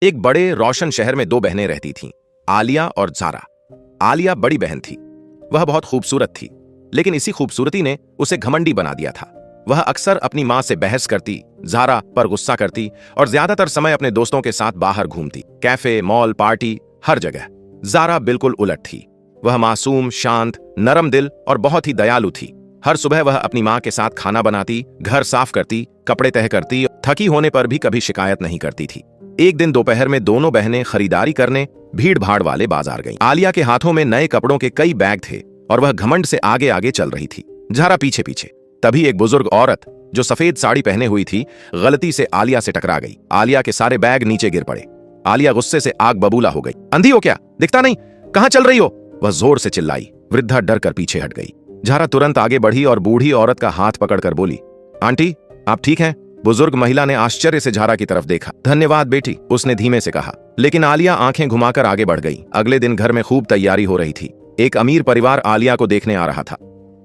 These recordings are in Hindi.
एक बड़े रोशन शहर में दो बहनें रहती थीं, आलिया और ज़ारा। आलिया बड़ी बहन थी। वह बहुत खूबसूरत थी, लेकिन इसी खूबसूरती ने उसे घमंडी बना दिया था। वह अक्सर अपनी मां से बहस करती, ज़ारा पर गुस्सा करती और ज्यादातर समय अपने दोस्तों के साथ बाहर घूमती, कैफे, मॉल, पार्टी, हर जगह। ज़ारा बिल्कुल उलट थी। वह मासूम, शांत, नरम दिल और बहुत ही दयालु थी। हर सुबह वह अपनी मां के साथ खाना बनाती, घर साफ करती, कपड़े तह करती, थकी होने पर भी कभी शिकायत नहीं करती थी। एक दिन दोपहर में दोनों बहनें खरीदारी करने भीड़ भाड़ वाले बाजार गईं। आलिया के हाथों में नए कपड़ों के कई बैग थे और वह घमंड से आगे आगे चल रही थी, ज़ारा पीछे पीछे। तभी एक बुजुर्ग औरत जो सफेद साड़ी पहने हुई थी, गलती से आलिया से टकरा गई। आलिया के सारे बैग नीचे गिर पड़े। आलिया गुस्से से आग बबूला हो गई। अंधी हो क्या? दिखता नहीं? कहां चल रही हो? वह जोर से चिल्लाई। वृद्धा डर कर पीछे हट गई। ज़ारा तुरंत आगे बढ़ी और बूढ़ी औरत का हाथ पकड़कर बोली, आंटी, आप ठीक हैं? बुजुर्ग महिला ने आश्चर्य से ज़ारा की तरफ देखा। धन्यवाद बेटी, उसने धीमे से कहा। लेकिन आलिया आंखें घुमाकर आगे बढ़ गई। अगले दिन घर में खूब तैयारी हो रही थी। एक अमीर परिवार आलिया को देखने आ रहा था।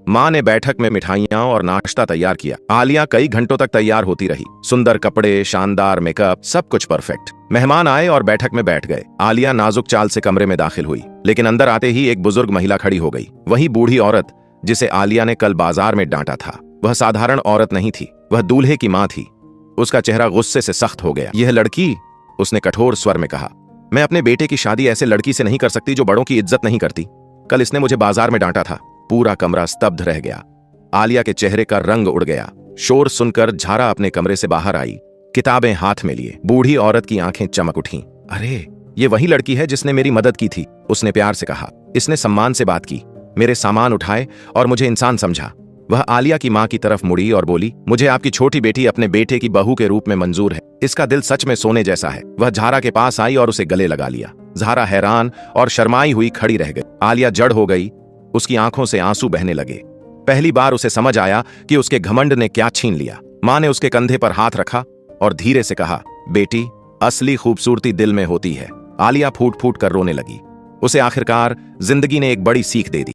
मां ने बैठक में मिठाइयां और नाश्ता तैयार किया। आलिया कई घंटों तक तैयार होती रही। सुंदर कपड़े, शानदार मेकअप, सब कुछ परफेक्ट। मेहमान आए और बैठक में बैठ गए। आलिया नाजुक चाल से कमरे में दाखिल हुई, लेकिन अंदर आते ही एक बुजुर्ग महिला खड़ी हो गई। वही बूढ़ी औरत जिसे आलिया ने कल बाजार में डांटा था। वह साधारण औरत नहीं थी, वह दूल्हे की मां थी। उसका चेहरा गुस्से से सख्त हो गया। यह लड़की, उसने कठोर स्वर में कहा, मैं अपने बेटे की शादी ऐसे लड़की से नहीं कर सकती जो बड़ों की इज्जत नहीं करती। कल इसने मुझे बाजार में डांटा था। पूरा कमरा स्तब्ध रह गया। आलिया के चेहरे का रंग उड़ गया। शोर सुनकर ज़ारा अपने कमरे से बाहर आई, किताबें हाथ में लिए। बूढ़ी औरत की आंखें चमक उठीं। अरे, ये वही लड़की है जिसने मेरी मदद की थी, उसने प्यार से कहा। इसने सम्मान से बात की, मेरे सामान उठाए और मुझे इंसान समझा। वह आलिया की मां की तरफ मुड़ी और बोली, मुझे आपकी छोटी बेटी अपने बेटे की बहू के रूप में मंजूर है। इसका दिल सच में सोने जैसा है। वह ज़ारा के पास आई और उसे गले लगा लिया। ज़ारा हैरान और शर्माई हुई खड़ी रह गई। आलिया जड़ हो गई। उसकी आंखों से आंसू बहने लगे। पहली बार उसे समझ आया कि उसके घमंड ने क्या छीन लिया। मां ने उसके कंधे पर हाथ रखा और धीरे से कहा, बेटी, असली खूबसूरती दिल में होती है। आलिया फूट फूट कर रोने लगी। उसे आखिरकार जिंदगी ने एक बड़ी सीख दे दी।